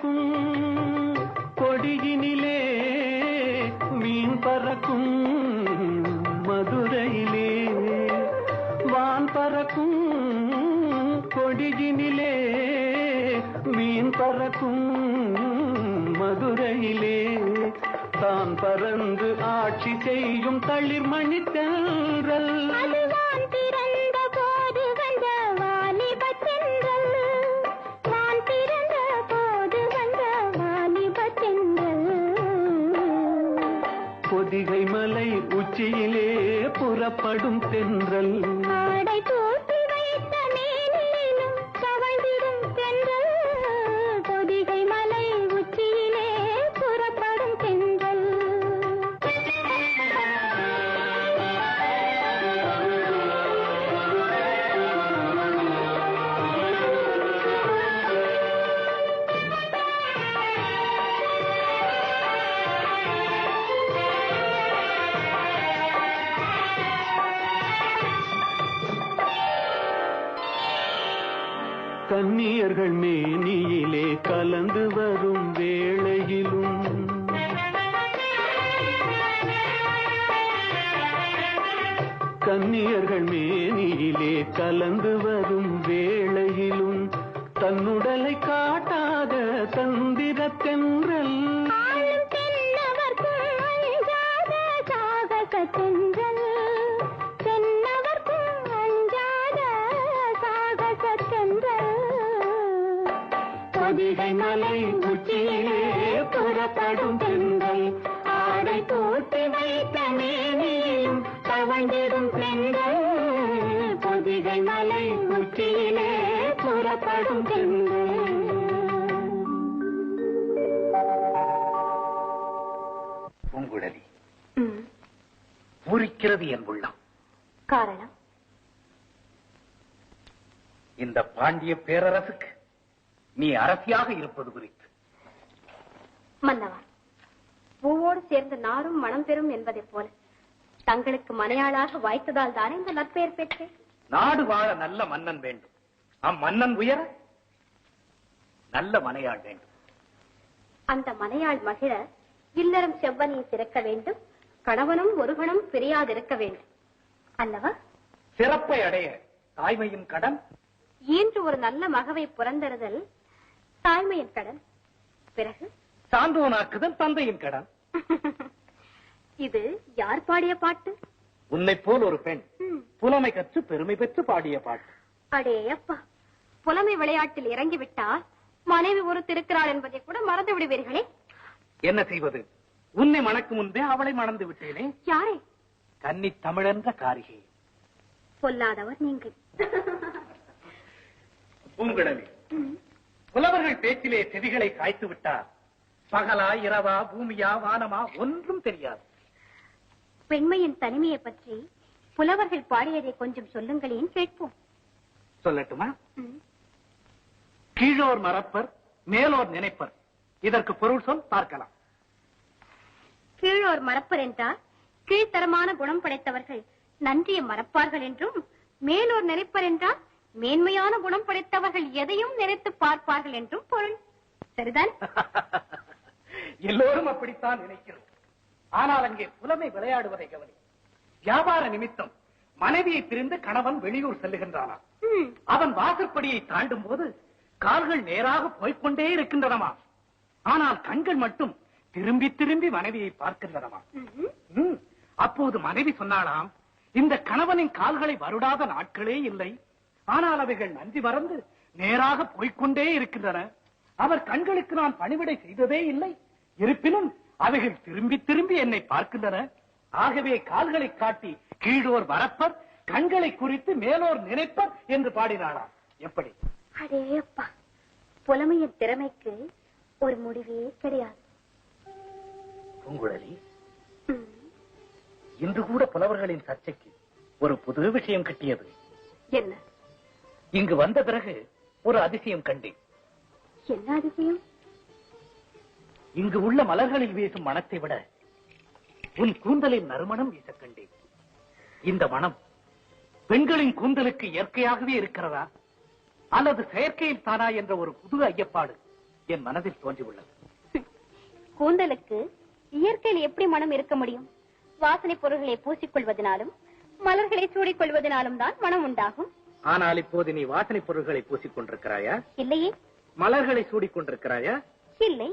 பறக்கும் கொடியினிலே மீன் பறக்கும் மதுரையிலே வான் பறக்கும் கொடியினிலே மீன் பறக்கும் மதுரையிலே தான் பறந்து ஆட்சி செய்யும் தளிர்மணி தென்றல் பொதிகை மலை உச்சியிலே புறப்படும் தென்றல் ஆடை தூக்கி வைத்த மேனிலும் கவழ்ந்திடும் தென்றல் பொதிகை மலை உச்சியிலே புறப்படும் தென்றல் கன்னியர்கள் மேனியிலே கலந்து வரும் வேளையிலும் கன்னியர்கள் மேனியிலே கலந்து வரும் வேளையிலும் தன்னுடலை காட்டாத தந்திர தென்றல் பொதிகை மலை உச்சியிலே புறப்படும் தென்றல் ஆடை போட்டு வைத்த மேனியும் தவழ்ந்திடும் தென்றல் பொதிகை மலை உச்சியிலே புறப்படும் தென்றல். பூங்குழலி, பூரிக்கிறது என் உள்ளம். காரணம்? இந்த பாண்டிய பேரரசுக்கு நீ அரசியாக இருப்பது குறித்து. மன்னவா, பூவோடு சேர்ந்து நாடும் மனம் பெறும் என்பதைப் போல தங்களுக்கு மனையாளாக வாய்த்ததால் தானே இந்த நற்பெயர் பெற்றேன். நாடு வாழ நல்ல மன்னன் வேண்டும். அம்மன்னன் உயர நல்ல மனையாள் வேண்டும். அந்த மனையாள் மகிழ இல்லறம் செவ்வனியை திறக்க வேண்டும். கணவனும் ஒரு கணம் பிரியாதிருக்க வேண்டும் அல்லவா? சிறப்பை அடைய தாய்மையின் கடன். இன்று ஒரு நல்ல மகவை புறந்தறுதல் தாய்மையின் கடன். பிறகு சான்றோனாக்குதல் தந்தையின் கடன். இது யார் பாடிய பாட்டு? உன்னை போல் ஒரு பெண் புலமை கற்று பெருமை பெற்று பாடிய பாட்டு. அடே அப்பா, புலமை விளையாட்டில் இறங்கிவிட்டால் மனைவி ஒரு திருக்கிறாள் என்பதை கூட மறந்து விடுவீர்களே. என்ன செய்வது? உன்னை மணக்கு முன்பே அவளை மணந்து விட்டேனே. யாரே? கன்னி தமிழென்ற காரிகை. பொல்லாதவர் நீங்கள். பூங்குழலி, புலவர்கள் பேச்சிலே செவிகளை காய்த்து விட்டார். பகலா இரவா பூமியா வானமா ஒன்றும் தெரியாது. பெண்மையின் தனிமையை பற்றி புலவர்கள் பாடியதை கொஞ்சம் சொல்லுங்களேன், கேட்போம். சொல்லட்டுமா? கீழோர் மறப்பர் மேலோர் நினைப்பர். இதற்கு பொருள் சொல், பார்க்கலாம். கீழோர் மறப்பர் என்றால் கீழ்த்தரமான குணம் படைத்தவர்கள் நன்றியை மறப்பார்கள் என்றும், மேலோர் நினைப்பர் என்றால் மேன்மையான குணம் படைத்தவர்கள் எதையும் நினைத்து பார்ப்பார்கள் என்றும் பொருள். சரிதான்? எல்லோரும் அப்படித்தான் நினைக்கிறோம். ஆனால் அங்கே புலமை விளையாடுவதை கவனி. வியாபார நிமித்தம் மனைவியை பிரிந்து கணவன் வெளியூர் செல்லுகின்றானா. அவன் வாசற்படியை தாண்டும் போது கால்கள் நேராக போய்கொண்டே இருக்கின்றனமா. ஆனால் கண்கள் மட்டும் திரும்பி திரும்பி மனைவியை பார்க்கின்றனமா. அப்போது மனைவி சொன்னாலாம், இந்த கணவனின் கால்களை வருடாத நாட்களே இல்லை. ஆனால் அவைகள் நன்றி மறந்து நேராக போய்கொண்டே இருக்கின்றன. அவர் கண்களுக்கு நான் பணிவிடை செய்ததே இல்லை. இருப்பினும் அவைகள் திரும்பி திரும்பி என்னை பார்க்கின்றன. ஆகவே கால்களை காட்டி கீழோர் வரப்பர், கண்களை குறித்து மேலோர் நினைப்பர் என்று பாடினாளாம். எப்படி? அடே அப்பா, புலமையின் திறமைக்கு ஒரு முடிவே கிடையாது. பூங்குழலி, இன்று கூட புலவர்களின் சர்ச்சைக்கு ஒரு புது விஷயம் கிட்டியது. என்ன? இங்கு வந்த பிறகு ஒரு அதிசயம் கண்டேன். என்ன அதிசயம்? இங்கு உள்ள மலர்களில் வீசும் மனத்தை விட உன் கூந்தலின் நறுமணம் வீச கண்டேன். இந்த மனம் பெண்களின் கூந்தலுக்கு இயற்கையாகவே இருக்கிறதா அல்லது செயற்கையில் தானா என்ற ஒரு புது ஐயப்பாடு என் மனதில் தோன்றியுள்ளது. கூந்தலுக்கு இயற்கையில் எப்படி மனம் இருக்க முடியும்? வாசனை பொருள்களை பூசிக்கொள்வதனாலும் மலர்களை சூடிக்கொள்வதனாலும் தான் மனம் உண்டாகும். ஆனால் இப்போது நீ வாசனை பொருள்களை பூசிக்கொண்டிருக்கிறாயா? இல்லையே. மலர்களை சூடிக்கொண்டிருக்கிறாயா? இல்லை.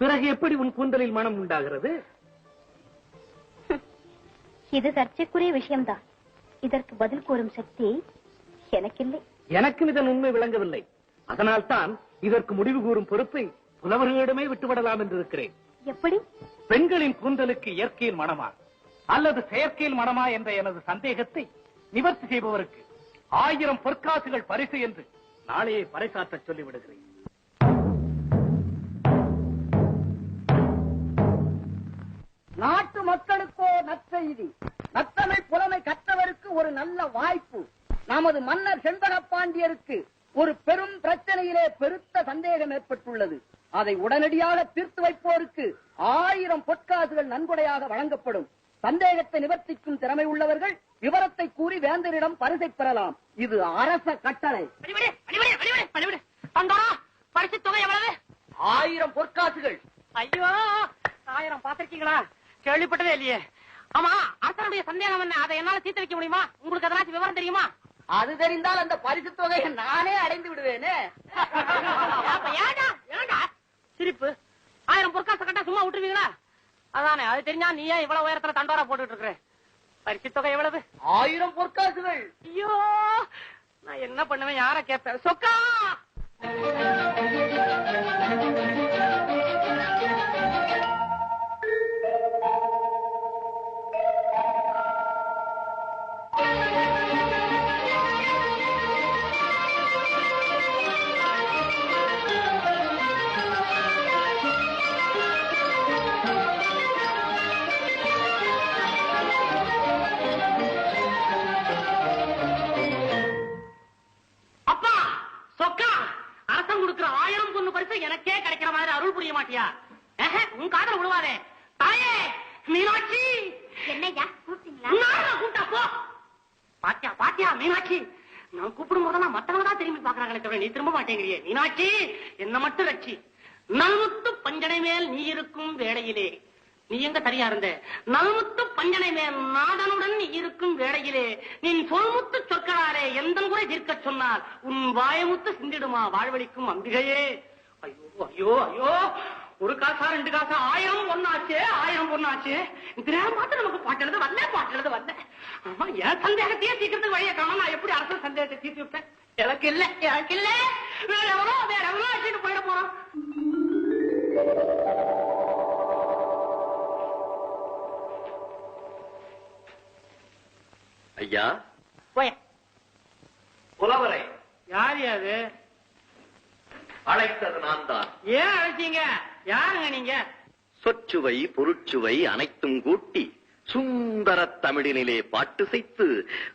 பிறகு எப்படி உன் கூந்தலில் மனம் உண்டாகிறது? இது சர்ச்சைக்குரிய விஷயம்தான். இதற்கு பதில் கூறும் சக்தி எனக்கில்லை. எனக்கும் இதன் உண்மை விளங்கவில்லை. அதனால் தான் இதற்கு முடிவு கூறும் பொறுப்பை புலவர்களிடமே விட்டுவிடலாம் என்று இருக்கிறேன். எப்படி? பெண்களின் கூந்தலுக்கு இயற்கையில் மனமா அல்லது செயற்கையில் மனமா என்ற எனது சந்தேகத்தை நிவர்த்தி செய்பவருக்கு 1000 பொற்காசுகள் பரிசு என்று நாளையே பறைசாற்ற சொல்லிவிடுகிறேன். நாட்டு மக்களுக்கோ நற்செய்தி. நத்தமிழ் புலமை கற்றவருக்கு ஒரு நல்ல வாய்ப்பு. நமது மன்னர் செண்பக பாண்டியருக்கு ஒரு பெரும் பிரச்சனையிலே பெருத்த சந்தேகம் ஏற்பட்டுள்ளது. அதை உடனடியாக தீர்த்து வைப்போருக்கு 1000 பொற்காசுகள் நன்கொடையாக வழங்கப்படும். சந்தேகத்தை நிவர்த்திக்கும் திறமை உள்ளவர்கள் விவரத்தை கூறி வேந்தரிடம் பரிசை பெறலாம். இது அரச கட்டளை. பரிசு தொகை எவ்வளவு? 1000 பொற்காசுகள். ஐயோ, 1000 பாத்திருக்கீங்களா? கேள்விப்பட்டதே இல்லையே. ஆமா, அரசனுடைய சந்தேகம் என்ன? அதை என்னால தீர்த்து வைக்க முடியுமா? உங்களுக்கு அதனாச்சும் விவரம் தெரியுமா? அது தெரிந்தால் அந்த பரிசு தொகையை நானே அடைந்து விடுவேனே. ஏண்டா சிரிப்பு? 1000 பொற்காசு கட்டா சும்மா விட்டுருவீங்களா? அதானே, அது தெரிஞ்சா நீ ஏன் இவ்வளவு உயரத்துல தண்டோரா போட்டுட்டு இருக்கிற? பரிசு தொகை எவ்வளவு? 1000 பொற்காசுகள். ஐயோ, நான் என்ன பண்ணுவேன்? யார கேட்பேன்? சொக்கா! எனக்கே கிடைக்கிற மாதிரி அருள் புரிய மாட்டியா? உன் காதல் விழுவாதே. தாயே மீனாட்சி! என்னையா கூப்பிட்டீங்களா? கூப்பிட்டா போ. பாத்தியா பாத்தியா மீனாட்சி, நான் கூப்பிடும் போதெல்லாம் மத்தவங்க தான் திரும்பி பாக்குறாங்களே தவிர நீ திரும்ப மாட்டேங்கிறியே. மீனாட்சி, என்ன மட்டும் ரட்சி. நல்முத்து பஞ்சனை மேல் நீ இருக்கும் வேளையிலே, நீ எங்க தனியா இருந்த? நல்முத்து பஞ்சனை மேல் நாதனுடன் நீ இருக்கும் வேளையிலே, நீ சொல்முத்து சொற்களாலே எந்த முறை தீர்க்க சொன்னால் உன் வாயமுத்து சிந்திடுமா வாழ்வழிக்கும் அம்பிகையே. ஐயோ ஐயோ ஐயோ, ஒரு காசா 2 காசா 1000 பொண்ணாச்சு, 1000 பொண்ணாச்சு. இந்த நேரம் பார்த்து நமக்கு பாட்டு எழுத வரல. ஆமா, என் சந்தேகத்தையே சீக்கிரத்துக்கு வழியை காணும். நான் எப்படி அரசு சந்தேகத்தை தீர்த்து விட்டேன்? எனக்கு இல்ல வேற எவரோ வச்சுட்டு போயிட போறோம். ஐயா போய புலவரை. யாரு அது? அழைத்தது நான் தான். ஏன் அழைச்சீங்க? யாருங்க நீங்க? சொற்சுவை பொருட்சுவை அனைத்தும் கூட்டி சுந்தர தமிழினிலே பாட்டு செய்து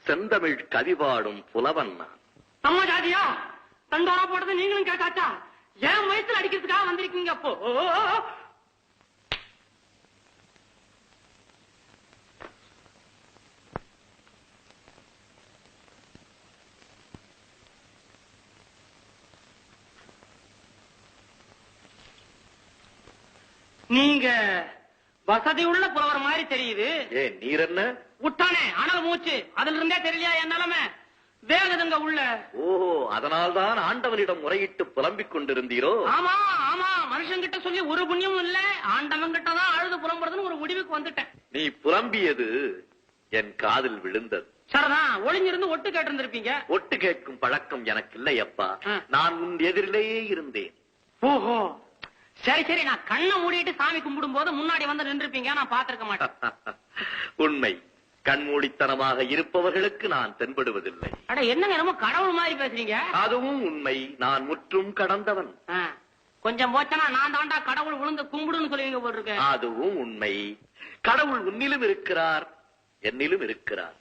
செந்தமிழ் கவிபாடும் புலவன் நான். நம்ம ஜாதியா தண்டோரா போட்டது நீங்களும் கேட்டாச்சா? ஏன் வயசுல அடிக்கிறதுக்காக வந்திருக்கீங்க? அப்போ நீங்க வசதி உள்ள புலவர் மாதிரி தெரியுது. ஏன் நீர் என்ன விட்டானே அனல் மூச்சு, அதுல இருந்தே தெரியலையா என் நிலைமை? வேகதுங்க உள்ள. ஓஹோ, அதனால்தான் ஆண்டவனிடம் முறையிட்டு புலம்பிக் கொண்டிருந்தீரோ? ஆமா ஆமா, மனுஷன் கிட்ட சொல்லி ஒரு புண்ணியமும் இல்ல, ஆண்டவன் கிட்டதான் அழுது புலம்புறதுன்னு ஒரு முடிவுக்கு வந்துட்டேன். நீ புலம்பியது என் காதில் விழுந்தது. சரிதான், ஒளிஞ்சிருந்து ஒட்டு கேட்டு இருந்திருப்பீங்க. ஒட்டு கேட்கும் பழக்கம் எனக்கு இல்லை அப்பா. நான் உன் எதிரிலேயே இருந்தேன். ஓஹோ, சரி சரி, நான் கண்ணை மூடிட்டு சாமி கும்பிடும் போது முன்னாடி வந்து நின்றுப்பீங்க, நான் பாத்திருக்க மாட்டேன். உண்மை, கண்மூடித்தனமாக இருப்பவர்களுக்கு நான் தென்படுவதில்லை. அட என்னங்க என்னமோ கடவுள் மாதிரி பேசுறீங்க. அதுவும் உண்மை, நான் முற்றும் கடந்தவன். கொஞ்சம் போச்சனா நான் தாண்டா கடவுள் விழுந்து கும்பிடுன்னு சொல்லுவீங்க போட்டிருக்கேன். அதுவும் உண்மை. கடவுள் உன்னிலும் இருக்கிறார், என்னிலும் இருக்கிறார்.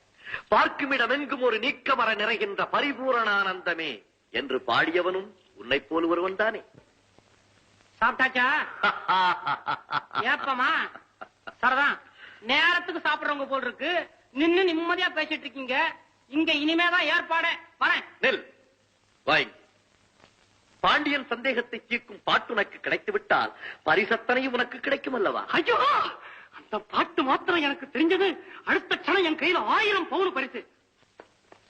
பார்க்குமிடமெங்கும் ஒரு நீக்கமர நிறைகின்ற பரிபூரணானந்தமே என்று பாடியவனும் உன்னை போல் ஒருவன் தானே. சாப்பிட்டாச்சா? ஏப்பமா சரிதான், நேரத்துக்கு சாப்பிடுறவங்க போல் இருக்கு. நின்னு நிம்மதியா பேசிட்டு இருக்கீங்க. இங்க இனிமேதான் ஏற்பாடு. வரேன். நெல் வாய் பாண்டியன் சந்தேகத்தை தீர்க்கும் பாட்டு உனக்கு கிடைத்து விட்டால் பரிசத்தனையும் உனக்கு கிடைக்கும் அல்லவா? ஐயோ, அந்த பாட்டு மாத்திரம் எனக்கு தெரிஞ்சது. அடுத்த க்ஷணம் என் கையில 1000 பவுன் பரிசு.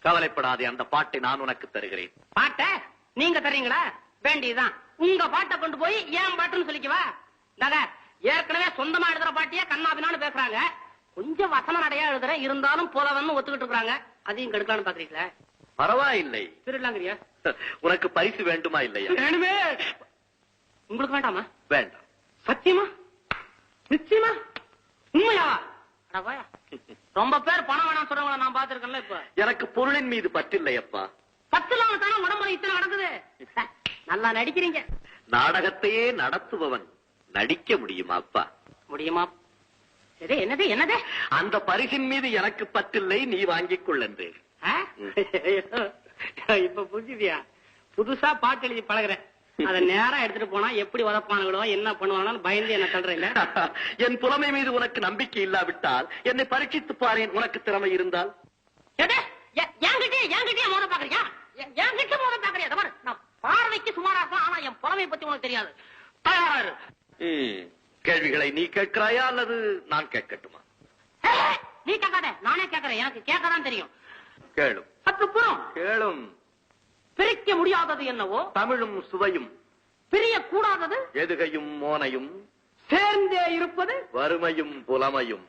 கவலைப்படாதே, அந்த பாட்டை நான் உனக்கு தருகிறேன். பாட்டை நீங்க தர்றீங்களா? வேண்டியதுதான். உங்க பாட்டை கொண்டு போய் ஏன் பாட்டுன்னு சொல்லிக்கவா? ஏற்கனவே சொந்தமா எழுதுற பாட்டியே கண்ணாபினான்னு பேசுறாங்க. கொஞ்சம் வசன நடையா எழுதுறேன், இருந்தாலும் போதாதன்னு ஒத்துக்கிட்டு இருக்காங்க. அதையும் கெடுக்கலான்னு பாக்குறீங்களா? பரவாயில்லை. திருடலாங்கிறியா? உனக்கு பரிசு வேண்டுமா இல்லையா? வேணுமே. உங்களுக்கு வேண்டாமா? வேண்டாம். சத்தியமா? நிச்சயமா? உண்மையா? ரொம்ப பேர் பணம் வேணாம் சொல்றவங்கள நான் பாத்துருக்கேன்ல. இப்ப எனக்கு பொருளின் மீது பற்றில்லை அப்பா. பத்தில்லாம தானே உடம்புல இத்தனை நடக்குது. நல்லா நடிக்கிறீங்க. நாடகத்தையே நடத்துபவன் நடிக்க முடியுமா அப்பா? முடியுமா? சரி, என்னது என்னது? அந்த பரிசின் மீது எனக்கு பற்றில்லை, நீ வாங்கிக் கொள்ளு. இப்ப புரிஞ்சுதியா? புதுசா பாட்டு எழுதி பழகுறேன். அத நேரா எடுத்துட்டு போனா எப்படி உதப்பானுங்களோ என்ன பண்ணுவானு பயந்து என்ன சொல்றேன். என் புலமை மீது உனக்கு நம்பிக்கை இல்லாவிட்டால் என்னை பரீட்சித்து பாரேன். உனக்கு திறமை இருந்தால் என்கிட்டயே மோத பாக்குறியா? என்கிட்ட மோத பாக்குறியா? நான் பார்வைக்கு சுமாரா இருக்கும், ஆனா என் புலமை பத்தி உனக்கு தெரியாது. தயாரு. கேள்விகளை நீ கேட்கிறாயா அல்லது நான் கேட்கட்டுமா? நீ கேட்காத, நானே கேட்கிறேன். எனக்கு கேட்கதான் தெரியும். கேளும். கேளும். பிரிக்க முடியாதது என்னவோ? தமிழும் சுவையும். பிரிய கூடாதது எதுகையும் மோனையும். சேர்ந்தே இருப்பது வறுமையும் புலமையும்.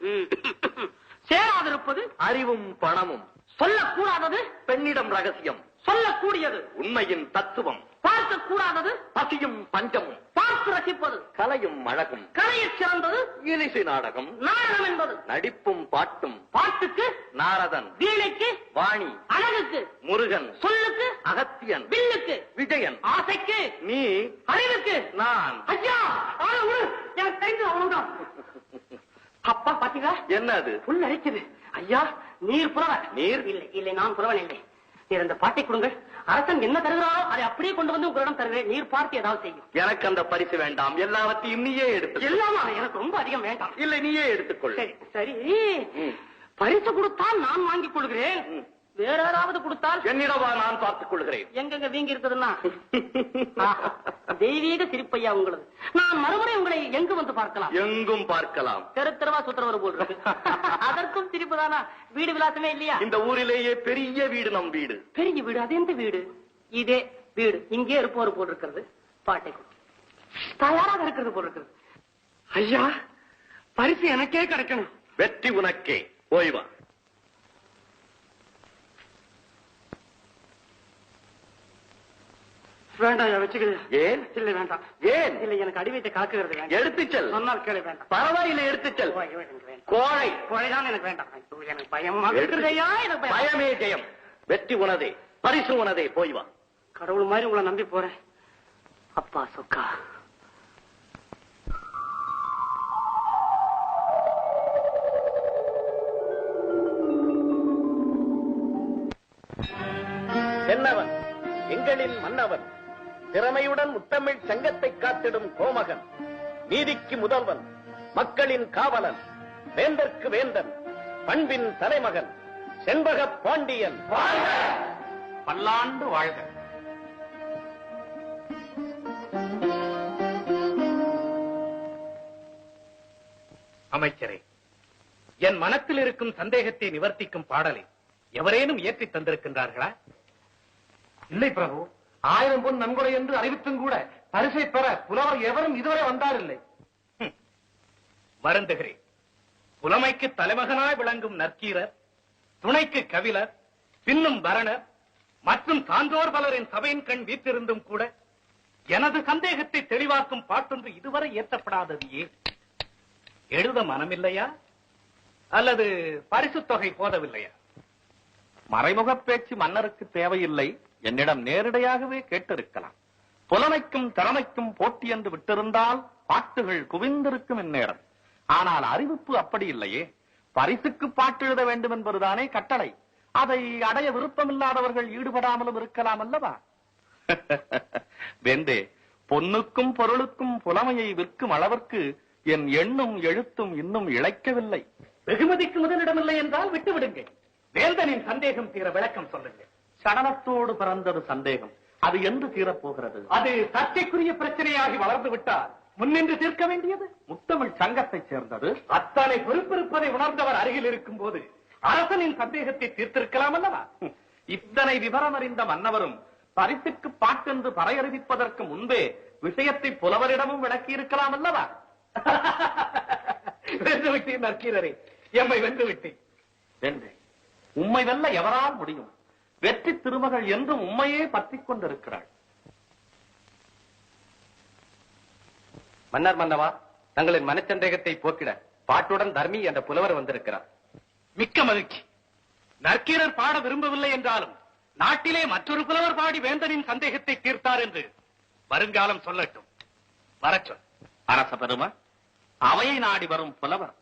சேராதிருப்பது அறிவும் பணமும். சொல்லக்கூடாதது பெண்ணிடம் ரகசியம். சொல்லக்கூடியது உண்மையின் தத்துவம். பார்க்க கூடாதது பசியும் பஞ்சமும். பார்த்து ரசிப்பது கலையும் அழகும். கலையைச் சிறந்தது இனிசை நாடகம். நாடகம் என்பது நடிப்பும் பாட்டும். பாட்டுக்கு நாரதன். வீணைக்கு வாணி. அழகுக்கு முருகன். சொல்லுக்கு அகத்தியன். வில்லுக்கு விஜயன். ஆசைக்கு நீ. அறிவுக்கு நான். ஐயா, எனக்கு தெரிஞ்சது அவ்வளவுதான். அப்பா பாத்தீங்களா? என்ன அது? புல் அரிக்குது. ஐயா, நீர் புலவன். நீர்? இல்லை இல்லை, நான் புலவன் இல்லை. நீர் அந்த பாட்டை கொடுங்கள். அரசன் என்ன தருகிறாரோ அதை அப்படியே கொண்டு வந்து உங்களிடம் தருகிறேன். நீர் பார்த்து ஏதாவது செய்யும். எனக்கு அந்த பரிசு வேண்டாம். எல்லாவற்றையும் நீயே எடுத்து. எல்லாமா? எனக்கு ரொம்ப அதிகம் வேண்டாம். இல்லை, நீயே எடுத்துக்கொள். சரி சரி. பரிசு கொடுத்தால் நான் வாங்கிக் கொள்கிறேன். வேற யாராவது கொடுத்தால் என்னிடவா, நான் பார்த்துக் கொள்கிறேன். எங்கெங்க வீங்கி இருக்குதுன்னா? தெய்வீக சிரிப்பையா உங்களது. நான் மறுமுறை உங்களை எங்கு வந்து பார்க்கலாம்? எங்கும் பார்க்கலாம். தெரு தெருவா சுத்துறவர் போல் இருக்கு. அதற்கும் சிரிப்பு தானா? வீடு விலாசமே இல்லையா? இந்த ஊரிலேயே பெரிய வீடு நம் வீடு. பெரிய வீடு? அது எந்த வீடு? இதே வீடு. இங்கே இருப்பவர் போல் இருக்கிறது. பாட்டை தயாராக இருக்கிறது போல் இருக்கிறது. ஐயா, பரிசு எனக்கே கிடைக்கணும். வெற்றி உனக்கே. ஓய்வா. வேண்டாம், வச்சுக்கிறேன். ஏன்? இல்லை வேண்டாம். ஏன்? இல்லை, எனக்கு அடிவைத்தை கலக்குகிறது வேண்டாம். எடுத்துச் செல். சொன்னால் கேளு. வேண்டாம். பரவாயில்லை, எடுத்துச் செல். கோழை. கோழைதான் எனக்கு வேண்டாம். எனக்கு பயமாக இருக்கிறதையா? எனக்கு பயமே ஜெயம். வெற்றி உனதே, பரிசு உனதே. போய் வா. கடவுள் மாதிரி உங்களை நம்பி போறேன். அப்பா சொக்கா. என்னவன் எங்களின் மன்னவன், திறமையுடன் முத்தமிழ் சங்கத்தை காத்திடும் கோமகன், நீதிக்கு முதல்வன், மக்களின் காவலன், வேந்தற்கு வேந்தன், பண்பின் தலைமகன், செண்பக பாண்டியன் பல்லாண்டு வாழ்க. அமைச்சரே, என் மனத்தில் இருக்கும் சந்தேகத்தை நிவர்த்திக்கும் பாடலை எவரேனும் ஏற்றி தந்திருக்கின்றார்களா? இல்லை பிரபு. 1000 பொன் நன்கொடை என்று அறிவித்தும் கூட பரிசை பெற புலவர் எவரும் இதுவரை வந்தாரில்லை. வருந்துகிறேன். புலமைக்கு தலைமகனாய் விளங்கும் நற்கீரர், துணைக்கு கவிழர், பின்னும் பரணர் மற்றும் சான்றோர் பலரின் சபையின் கண் வீற்றிருந்தும் கூட எனது சந்தேகத்தை தெளிவாக்கும் பாட்டொன்று இதுவரை ஏற்றப்படாதது ஏன்? எழுத மனமில்லையா அல்லது பரிசு தொகை போதவில்லையா? மறைமுக பேச்சு மன்னருக்கு தேவையில்லை. என்னிடம் நேரடியாகவே கேட்டிருக்கலாம். புலமைக்கும் திறமைக்கும் போட்டி என்று விட்டிருந்தால் பாட்டுகள் குவிந்திருக்கும் இந்நேரம். ஆனால் அறிவிப்பு அப்படி இல்லையே. பரிசுக்கு பாட்டு எழுத வேண்டும் என்பதுதானே கட்டளை. அதை அடைய விருப்பமில்லாதவர்கள் ஈடுபடாமலும் இருக்கலாம் அல்லவா? வேந்தே, பொன்னுக்கும் பொருளுக்கும் புலமையை விற்கும் அளவிற்கு என் எண்ணும் எழுத்தும் இன்னும் இழைக்கவில்லை. வெகுமதிக்கு முதலிடமில்லை என்றால் விட்டுவிடுங்க. வேந்தனின் சந்தேகம் தீர விளக்கம் சொல்லுங்க. சடலத்தோடு பிறந்தது சந்தேகம். அது என்று தீரப்போகிறது? அது சர்ச்சைக்குரிய பிரச்சனையாகி வளர்ந்து விட்டால் முன்னின்று தீர்க்க வேண்டியது முத்தமிழ் சங்கத்தைச் சேர்ந்தது. அத்தனை பொறுப்பிருப்பதை உணர்ந்தவர் அருகில் இருக்கும் போது அரசனின் சந்தேகத்தை தீர்த்திருக்கலாம் அல்லவா? இத்தனை விவரம் அறிந்த மன்னவரும் பரிசுக்கு பாட்டென்று பறையறிவிப்பதற்கு முன்பே விஷயத்தை புலவரிடமும் விளக்கி இருக்கலாம் அல்லவா? வென்று விட்டேன் நற்கீரரே, எம்மை வென்று விட்டேன். வென்றேன். உம்மை வெல்ல எவரால் முடியும்? வெற்றி திருமகள் என்றும் உம்மையே பற்றிக் கொண்டிருக்கிறாள். மன்னர் மன்னவா, தங்களின் மனச்சந்தேகத்தை போக்கிட பாட்டுடன் தர்மி என்ற புலவர் வந்திருக்கிறார். மிக்க மகிழ்ச்சி. நற்கீரர் பாட விரும்பவில்லை என்றாலும் நாட்டிலே மற்றொரு புலவர் பாடி வேந்தனின் சந்தேகத்தை தீர்த்தார் என்று வருங்காலம் சொல்லட்டும். வரச்சொல். அரச பெருமா, அவையை நாடி வரும் புலவர்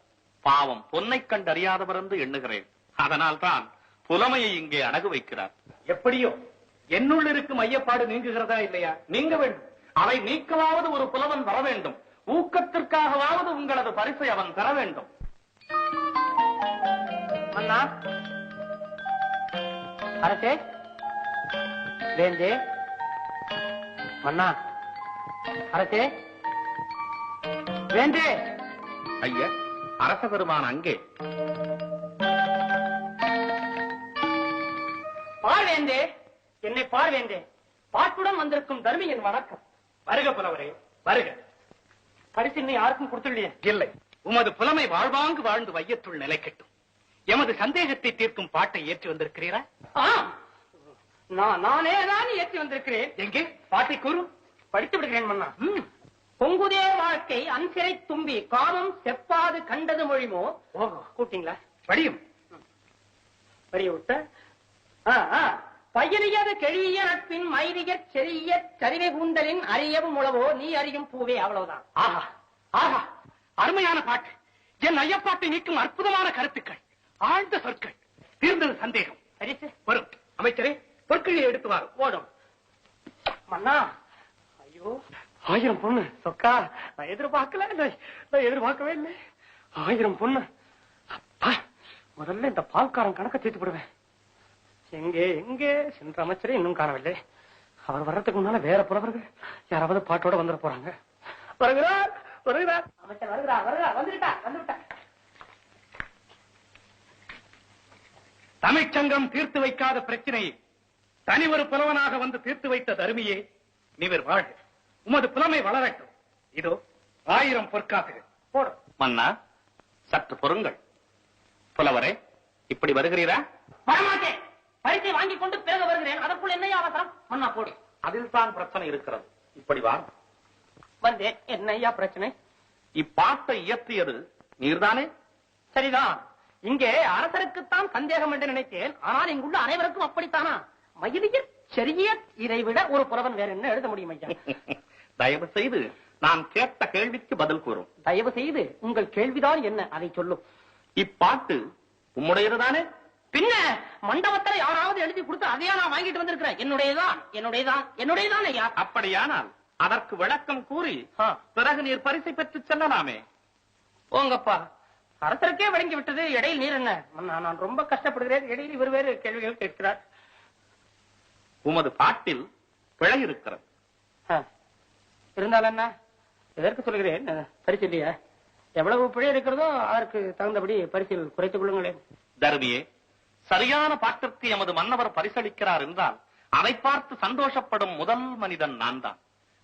பாவம் பொன்னை கண்டறியாதவர் என்று எண்ணுகிறேன். அதனால் தான் புலமையை இங்கே அடகு வைக்கிறார். எப்படியோ என்னுள் இருக்கும் ஐயப்பாடு நீங்குகிறதா இல்லையா? நீங்க வேண்டும். அவை நீக்கவாவது ஒரு புலவன் வர வேண்டும். ஊக்கத்திற்காகவாவது உங்களது பரிசை அவன் பெற வேண்டும். மன்னா, அரசே, வேந்தே, மன்னா, அரசே, வேந்தே. ஐயா, அரச பெருமான் அங்கே. பார் வேந்தே, என்னை பார் வேந்தே. பாட்டுடன் வந்திருக்கும் தர்மியின் வணக்கம். வருக புலவரே, வருக. பரிசு இன்னும் யாருக்கும் கொடுத்துள்ளையே. இல்லை, உமது புலமை வாழ்வாங்கு வாழ்ந்து வையத்துள் நிலைக்கட்டும். எமது சந்தேகத்தை தீர்க்கும் பாட்டை ஏற்றி வந்திருக்கிறீரா? நானே தான் ஏற்றி வந்திருக்கிறேன். எங்கே பாட்டை கூறு. படித்து விடுகிறேன் மன்னா. பொங்குதே வாழ்க்கை அன்சிறை தும்பி காமம் செப்பாது கண்டது மொழிமோ. கூட்டிங்களா? படியும். வரிய விட்ட பயிரியது கெழிய நட்பின் மைரிய செறிய சரிவை கூந்தலின் அறியவும் உழவோ நீ அறியும் பூவே. அவ்வளவுதான். ஆஹா ஆஹா, அருமையான பாட்டு. என் ஐயப்பாட்டை நீக்கும் அற்புதமான கருத்துக்கள், ஆழ்ந்த சொற்கள். தீர்ந்தது சந்தேகம். பரிசு வரும். அமைச்சரே, பொற்களியை எடுத்து வாரும். ஓடும். மன்னா, ஐயோ, 1000 பொண்ணு சொக்கா. நான் எதிர்பார்க்கவே இல்லை. 1000 பொண்ணு. அப்பா, முதல்ல இந்த பால்காரன் கணக்க தீர்த்து விடுவேன். எங்கே சென்ற அமைச்சரே இன்னும் காணவில்லை. அவர் வர்றதுக்கு முன்னால வேற புறவர்கள் யாராவது பாட்டோட வந்துட போறாங்க. வருகிறார். அமைச்சர் வருகிறார். வந்துவிட்டா. தமிழ்ச்சங்கம் தீர்த்து வைக்காத பிரச்சனையை தனி ஒரு புலவனாக வந்து தீர்த்து வைத்த தருமியே, நீவர் வாழ்க. உமது புலமை வளரட்டும். இதோ 1000 பொற்காசுகள் போடும். மன்னா, சற்று பொறுங்கள். புலவரே, இப்படி வருகிறீரா? வரமாட்டேன். பரிசை வாங்கிக் கொண்டு பிறகு வருகிறேன். அதற்குள் என்னையா அவசரம்? மன்னா போடு. அதில் தான் பிரச்சனை இருக்கிறது. இப்படி வா. வந்தேன். என்னையா பிரச்சனை? இப்பாட்டை இயற்றியது நீர்தானே? சரிதான். இங்கே அரசருக்குத்தான் சந்தேகம் என்று நினைத்தேன். ஆனால் இங்குள்ள அனைவருக்கும் அப்படித்தானா? மயிலியர் செறிய இதைவிட ஒரு புலவன் வேற என்ன எழுத முடியும் ஐயா? தயவு செய்து நான் கேட்ட கேள்விக்கு பதில் கூறும். தயவு செய்து உங்கள் கேள்விதான் என்ன, அதை சொல்லும். இப்பாட்டு உம்முடையதுதானே? பின்ன மண்டபத்தில் யாராவது எழுதி கொடுத்து அதையா நான் வாங்கிட்டு வந்திருக்கிறேன். என்னுடையதான் ஐயா. அப்படியானால் அதற்கு விளக்கம் கூறி பிறகு நீர் பரிசை பெற்று செல்லலாமே. போங்கப்பா, அரசருக்கே விளங்கி விட்டது. இடையில் நீர் என்ன? நான் ரொம்ப கஷ்டப்படுகிறேன். இடையில் இவர் வேறு கேள்விகள் கேட்கிறார். உமது பாட்டில் பிழை இருக்கிறது. இருந்தால் என்ன? எதற்கு சொல்கிறேன்? பரிசு இல்லையா? எவ்வளவு பிழை இருக்கிறதோ அதற்கு தகுந்தபடி பரிசில் குறைத்துக் கொள்ளுங்களேன். தர்மியே, சரியான பாட்டிற்கு எமது மன்னவர் பரிசளிக்கிறார் என்றால் அதை பார்த்து சந்தோஷப்படும் முதல் மனிதன் நான் தான்.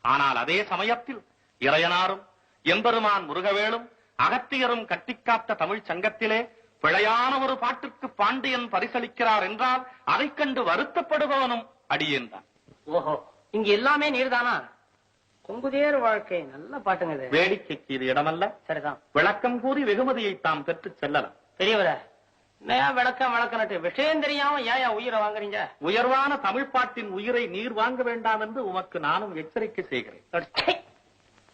ஆனால் அதே சமயத்தில் இறையனாரும் எம்பெருமான் முருகவேலும் அகத்தியரும் கட்டிக்காத்த தமிழ் சங்கத்திலே பிழையான ஒரு பாட்டிற்கு பாண்டியன் பரிசளிக்கிறார் என்றால் அதைக் கண்டு வருத்தப்படுபவனும் அடியேன் தான். ஓஹோ, இங்க எல்லாமே நீர்தானா? பொங்குதேர் வாழ்க்கை நல்ல பாட்டுங்க இது. வேடிக்கைக்கு இது இடமல்ல. சரிதான். விளக்கம் கூறி வெகுமதியை தாம் பெற்று செல்லலாம். பெரியவர, விளக்கம் நட்டு விஷயம் தெரியாம ஏன் உயிரை வாங்குறீங்க? உயர்வான தமிழ் பாட்டின் உயிரை நீர் வாங்க வேண்டாம் என்று உமக்கு நானும் எச்சரிக்கை செய்கிறேன்.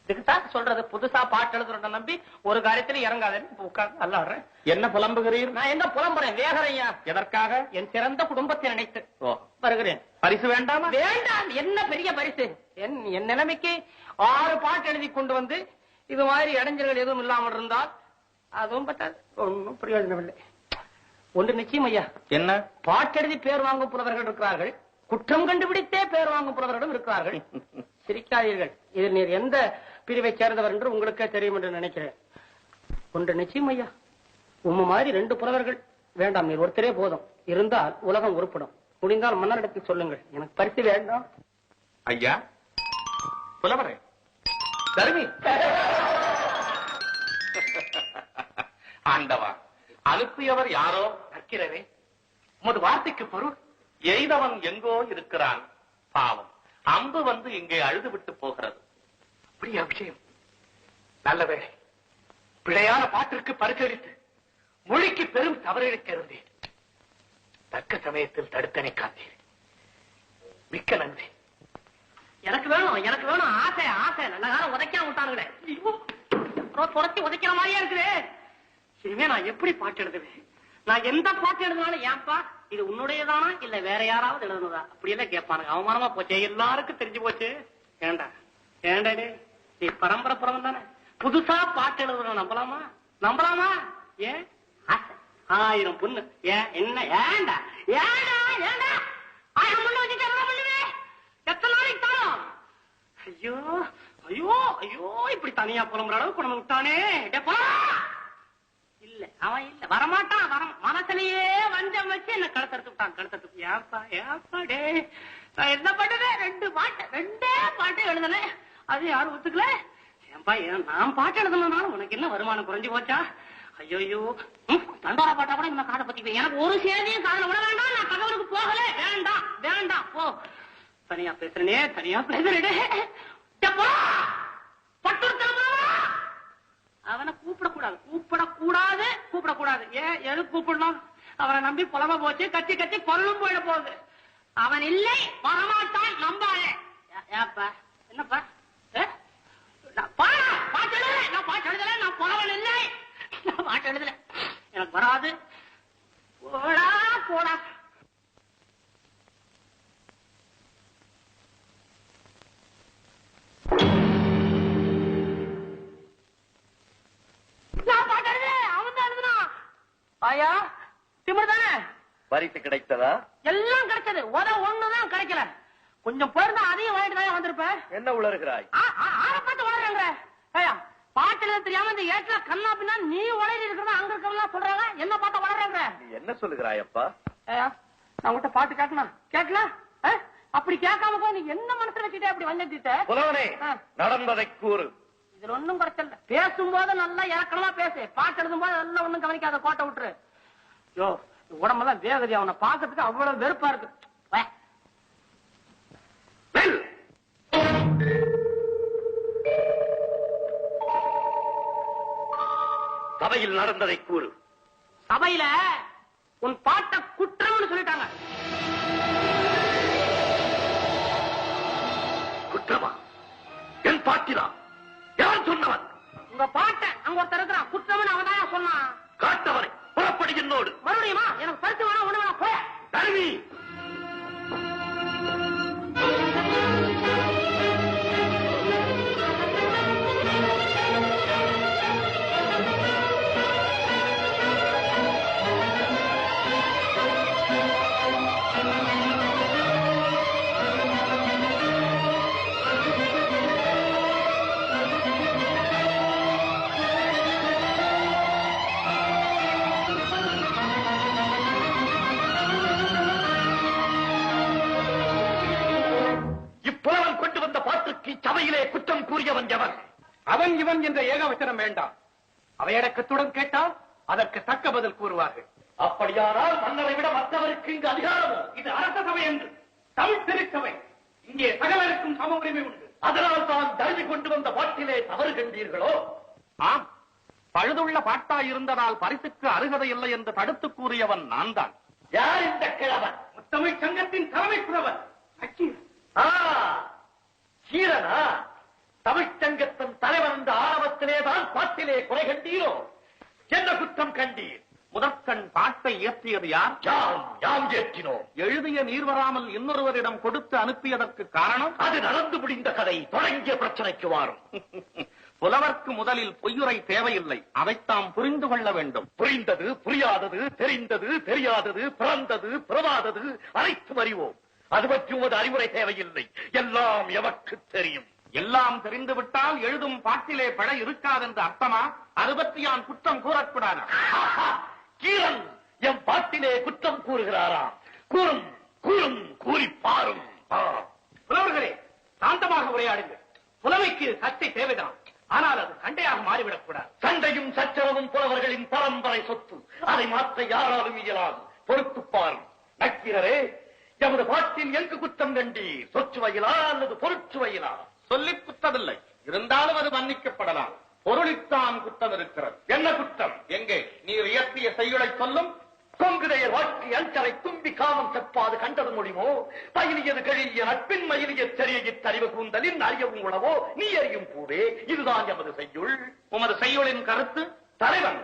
இதுக்குதான் சொல்றது, புதுசா பாட்டு எழுதுறத நம்பி ஒரு காரியத்துல இறங்காதேன்னு உட்கார்ந்து நல்லா வர்றேன். என்ன புலம்புகிறீர்? நான் என்ன புலம்புறேன்? வேகரையா. எதற்காக? என் சிறந்த குடும்பத்தை நினைத்து வருகிறேன். பரிசு வேண்டாமா? வேண்டாம். என்ன பெரிய பரிசு? என் நிலைமைக்கு 6 பாட்டு எழுதி கொண்டு வந்து இது மாதிரி இடைஞ்சல்கள் எதுவும் இல்லாமல் இருந்தால் அதுவும் பத்தாது. ஒன்னும் பிரயோஜனம் இல்லை. ஒன்று நிச்சயம் ஐயா. என்ன? பாட்டெழுதி பேர் வாங்கும் புலவர்கள் இருக்கிறார்கள். குற்றம் கண்டுபிடித்தே பேர் வாங்கும் புலவர்களும் இருக்கிறார்கள். சிரிக்காதீர்கள். இதில் நீர் எந்த பிரிவை சேர்ந்தவர் என்று உங்களுக்கே தெரியும் என்று நினைக்கிறேன். ஒன்று நிச்சயம் ஐயா, உம்ம மாதிரி 2 புலவர்கள் வேண்டாம், நீர் ஒருத்தரே போதும். இருந்தால் உலகம் உருப்படும். முடிந்தால் மன்னரிடத்தில் சொல்லுங்கள், எனக்கு பரிசு வேண்டாம். ஐயா புலவரே, தருமி. ஆண்டவா, அனுப்பியவர் யாரோ நக்கிறவே. உமது வார்த்தைக்கு பொருள், எய்தவன் எங்கோ இருக்கிறான், பாவம் அம்பு வந்து இங்கே அழுது விட்டு போகிறது. அப்படியா விஷயம்? நல்ல வேளை, பிழையான பாட்டிற்கு பரிசளித்து மொழிக்கு பெரும் தவறிழைக்க இருந்தேன். தக்க சமயத்தில் தடுத்தனை காத்தீர். மிக்க நன்றி. எனக்கு வேணும் ஆசை ஆசை. நல்ல காலம் உதைக்காம விட்டானுங்களே, துரத்தி உதைக்கிற மாதிரியா இருக்குது. இனிமே நான் எப்படி பாட்டு எழுதுவேன்? நான் எந்த பாட்டு எழுதினாலும், ஏன்பா இது உன்னுடையதானா இல்ல வேற யாராவது எழுதுனதா அப்படியெல்லாம் கேட்பானுங்க. அவமானமா போச்சு, எல்லாருக்கும் தெரிஞ்சு போச்சு. ஏண்டா நீ பரம்பரை புறம் தானே, புதுசா பாட்டு எழுதுன நம்பலாமா? ஏன் 1000 பொண்ணு, ஏன் என்ன? ஏண்டா 1000 பொண்ணு வச்சுட்டு என்ன பண்ணுவேன்? எத்தனை நாளைக்கு தானும்? ஐயோ இப்படி தனியா புலம்புற அளவுக்கு குணம் விட்டானே. இல்ல அவன் இல்ல வரமாட்டான். மனசுலயே வஞ்சம் வச்சு என்ன கடத்தறது விட்டான். ஏப்பா டே, நான் என்ன பண்ணுவேன்? 2 பாட்டு எழுதுனேன், அது யாரும் ஒத்துக்கல. ஏன்பா நான் பாட்டு எழுதுனாலும் உனக்கு என்ன வருமானம் குறைஞ்சு போச்சா? ஐயோ தண்டோரா பாட்டா கூட நம்ம காதை பத்தி எனக்கு ஒரு சேதியும் காதல விட வேண்டாம். நான் தகவலுக்கு போகல. வேண்டாம் போ. தனியா பேசுறேனே. அவனை கூப்பிடக்கூடாது. ஏன் எது கூப்பிடணும்? அவனை நம்பி புலம்ப போச்சு, கத்தி பொருளும் போயிட போகுது. அவன் இல்லை, வரமாட்டான், நம்பாதே. ஏப்பா என்னப்பா பாட்டு எழுதல, நான் புலவன் இல்லை, நான் பாட்டு எழுதல, எனக்கு வராது. போடா ஐயா திமிர் தானே. பரிசு கிடைத்ததா? எல்லாம் கிடைச்சது, ஒண்ணுதான் கிடைக்கல. கொஞ்சம் போயிருந்தா அதையும் வாங்கிட்டு தான் வந்திருப்பேன். என்ன உளறுகிறாய்? பார்த்து உளறங்க. ஐயா பாட்டுல தெரியாம இந்த ஏட்ல கண்ணா பின்னா நீ உளறி இருக்கிறதா அங்க இருக்கவெல்லாம் சொல்றாங்க. என்ன பார்த்தா உளறங்க? நீ என்ன சொல்லுகிறாய் அப்பா? ஐயா நான் உங்கள்கிட்ட பாட்டு கேட்கலாம். அப்படி கேட்காம போய் நீ என்ன மனசுல வச்சுட்டே அப்படி வஞ்சிட்ட? புலவனே, நடந்ததை கூறு. இதுல ஒண்ணும் குறைச்சல. பேசும்போது நல்லா இறக்கமா பேசு, பாட்டு எழுதும் போது எல்லாம் ஒண்ணும் கவனிக்காத, கோட்டை விட்டுரு. யோ உடம்பெல்லாம் வேகதி, அவனை பாக்கிறதுக்கு அவ்வளவு வெறுப்பா இருக்கு. சபையில் நடந்ததை கூறு. சபையில உன் பாட்ட குற்றம்னு சொல்லிட்டாங்க. குற்றமா? என் பாட்டினா? யார் சொன்னவன்? உங்க பாட்ட அங்க ஒருத்தர் இருக்கிறான், குற்றம்னு அவன் சொன்னான். காட்டவரை புறப்படி என்னோடு. மறுபடியுமா? எனக்கு பரிசு வேணா, ஒண்ணு வேணா, போய தருவி. சபையிலே குற்றம் கூறியவன் எவன்? அவன் இவன் என்ற ஏகவச்சனம் வேண்டாம். அவையடக்கத்துடன் கேட்டால் அதற்கு தக்க பதில் கூறுவார்கள். அப்படியானால் மன்னரை விட மற்றவருக்கு இங்கு அதிகாரமோ? இது அரச சபை என்று தமிழ் திருச்சபை. இங்கே சகலருக்கும் சம உரிமை உண்டு. அதனால் தான் தருவி கொண்டு வந்த பாட்டிலே தவறு கண்டீர்களோ? ஆம், பழுதுள்ள பாட்டா இருந்ததால் பரிசுக்கு அருகதை இல்லை என்று தடுத்து கூறியவன் நான் தான். யார் இந்த கிழவன்? முத்தமிழ் சங்கத்தின் தலைமை புலவர் சீரனா? தமிழ்ச்சங்கத்தின் தலைவன் என்ற ஆணவத்திலேதான் பாட்டிலே குறை கண்டீரோ? என்ன குற்றம் கண்டீர்? முதற்கண் பாட்டை இயற்றியது யார்? யாம் ஏற்றினோம். எழுதிய நீர் வராமல் இன்னொருவரிடம் கொடுத்து அனுப்பியதற்கு காரணம்? அது நடந்து முடிந்த கதை, தொடங்கிய பிரச்சனைக்கு வாரும். புலவர்க்கு முதலில் பொய்யுரை தேவையில்லை, அதைத்தாம் புரிந்து கொள்ள வேண்டும். புரிந்தது, புரியாதது, தெரிந்தது, தெரியாதது, பிறந்தது, பிறவாதது அனைத்தும் அறிவோம். அது பற்றி உமது அறிவுரை தேவையில்லை. எல்லாம் எவருக்கு தெரியும். எல்லாம் தெரிந்துவிட்டால் எழுதும் பாட்டிலே பட இருக்காதென்று அர்த்தமா? அது பற்றி நான் குற்றம் கூறக்கூடாது. கீரன் என் பாட்டிலே குற்றம் கூறுகிறாரா? கூறும் கூறும் கூறி பாரும். புலவர்களே, சாந்தமாக உரையாடுங்கள். புலமைக்கு சர்ச்சை தேவைதான், ஆனால் அது சண்டையாக மாறிவிடக் கூடாது. சண்டையும் சச்சரவும் புலவர்களின் பரம்பரை சொத்து. அதை மாற்ற யாராலும் இயலாது. பொறுத்து பாரும். நக்கீரரே, எமது பாட்டின் எங்கு குற்றம் கண்டீர்? சொற்சுவையிலா அல்லது பொருட்சுவையிலா? சொல்லிக் குற்றமில்லை, இருந்தாலும் அது மன்னிக்கப்படலாம். பொருளித்தான் குற்றம் இருக்கிறது. என்ன குற்றம்? எங்கே நீர் இயற்றிய செய்யுளை சொல்லும். கொங்குதையர் வாழ்க்கை அஞ்சரை தும்பி காமம் செப்பாது கண்டது மொழிமோ, பயிலியது கழிய நட்பின் மயிலிய தெரிய தறிவு கூந்தலின் அறியவும் உணவோ நீ அறியும் பூவே. இதுதான் எமது செய்யுள். உமது செய்யுளின் கருத்து? தலைவன்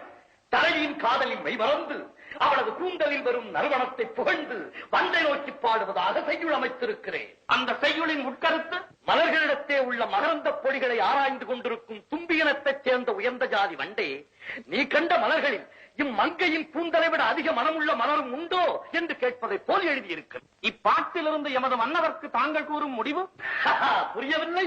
தலைவியின் காதலின் மெய்மறந்து அவளது கூந்தலில் வரும் நறுவனத்தை புகழ்ந்து வந்தை நோக்கி பாடுவதாக செய்யுள் அமைத்திருக்கிறேன். அந்த செய்யுளின் உட்கருத்து? மலர்களிடத்தே உள்ள மகரந்த பொடிகளை ஆராய்ந்து கொண்டிருக்கும் தும்பியினத்தைச் சேர்ந்த உயர்ந்த ஜாதி வண்டே, நீ கண்ட மலர்களில் இம்மங்கையின் கூந்தலை விட அதிக மனமுள்ள மலரும் உண்டோ என்று கேட்பதை போல் எழுதியிருக்கிறது. இப்பாட்டிலிருந்து எமது மன்னவர்க்கு தாங்கள் கூறும் முடிவு புரியவில்லை.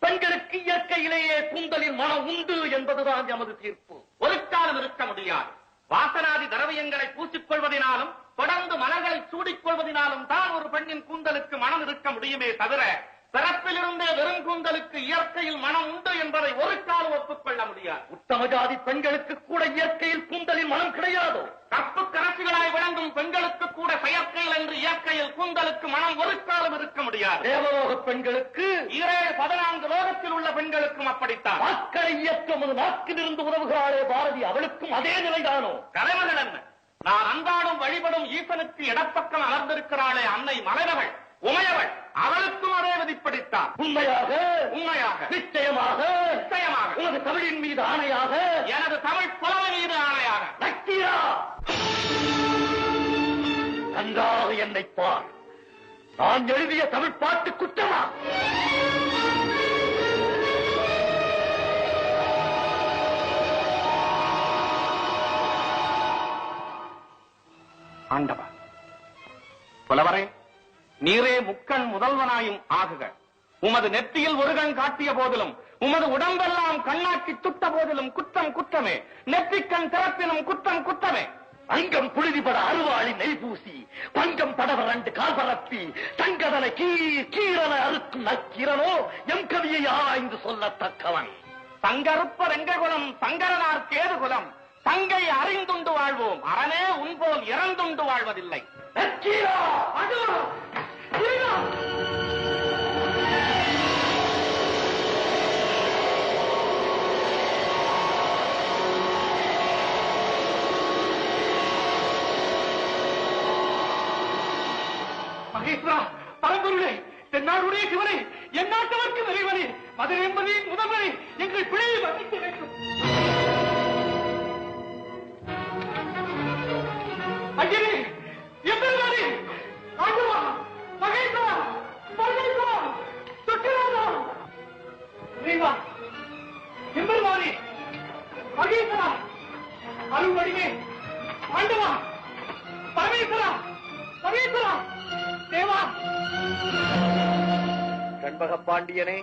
பெண்களுக்கு இயற்கையிலேயே கூந்தலில் மனம் உண்டு என்பதுதான் எமது தீர்ப்பு. ஒரு காலம் இருக்க முடியாது. வாசனாதி திரவியங்களை பூசிக்கொள்வதனாலும் தொடர்ந்து மலர்களை சூடிக்கொள்வதனாலும் தான் ஒரு பெண்ணின் கூந்தலுக்கு மனம் இருக்க முடியுமே தவிர, பிறப்பிலிருந்தே வெறும் கூந்தலுக்கு இயற்கையில் மனம் உண்டு என்பதை ஒரு காலம் ஒப்புக்கொள்ள முடியாது. உத்தம ஜாதி பெண்களுக்கு கூட இயற்கையில் கூந்தலில் மனம் கிடையாதோ? கற்பு கரசிகளாய் விளங்கும் பெண்களுக்கு கூட செயற்கையில் என்று இயற்கையில் கூந்தலுக்கு மனம் ஒரு காலம் இருக்க முடியாது. தேவலோக பெண்களுக்கு 14 லோகத்தில் உள்ள பெண்களுக்கும் அப்படித்தான். மக்களை இயக்கம் நாக்கிலிருந்து உதவுகிறாளே பாரதி, அவளுக்கும் அதே நிலைதானோ? தலைவர்கள் என்ன, நான் அன்றாடும் வழிபடும் ஈசனுக்கு இடப்பக்கம் அமர்ந்திருக்கிறாளே அன்னை மலையவள் உமையவள், அவளுக்கும் அதே விதிப்படித்தான். உண்மையாக உண்மையாக நிச்சயமாக நிச்சயமாக உனது தமிழின் மீது ஆணையாக, எனது தமிழ் புலமை மீது ஆணையாக. நக்கீரா, நன்றாக என்னை பார். நான் எழுதிய தமிழ் பாட்டு குற்றமா? ஆண்டவா, புலவரே, நீரே முக்கண் முதல்வனாயும் ஆகுக. உமது நெற்றியில் ஒரு கண் காட்டிய போதிலும் உமது உடம்பெல்லாம் கண்ணாக்கி துட்ட போதிலும் குற்றம் குற்றமே. நெற்றிக்கண் திறப்பினும் குற்றம் குற்றமே. அங்கம் புழுதிபட அருவாளி நெய் பூசி பங்கம் படவ 2 கால் பரப்பி தங்கதனை கீரன அறுக்கும் நக்கீரனோ எம் கவியை ஆராய்ந்து சொல்லத்தக்கவன். சங்கருப்ப ரெங்ககுலம் சங்கரனார் கேதுகுலம் தங்கை அறிந்துண்டு வாழ்வோம், அரணே உன்போல் இறந்துண்டு வாழ்வதில்லை. நக்கீரா, மகேஸ்வரா, பரம்பொருளே, தென்னாடுடைய சிவனே, என் நாட்டவர்க்கு நிறைவனே, மதுரை என்பதின் முதல்வனே, எங்கள் பிழையை மன்னிக்க வேண்டும். ஐயனே, எம்பெருமானே, ஆண்டவா, மகேஸ்வரா, பரமேஸ்வரா, சொக்கநாதா, இறைவா, எம்பெருமானே, மகேஸ்வரா, அருள்வடிவே, ஆண்டவா, பரமேஸ்வரா, மகேஸ்வரா, தேவா. கண்பக பாண்டியனே,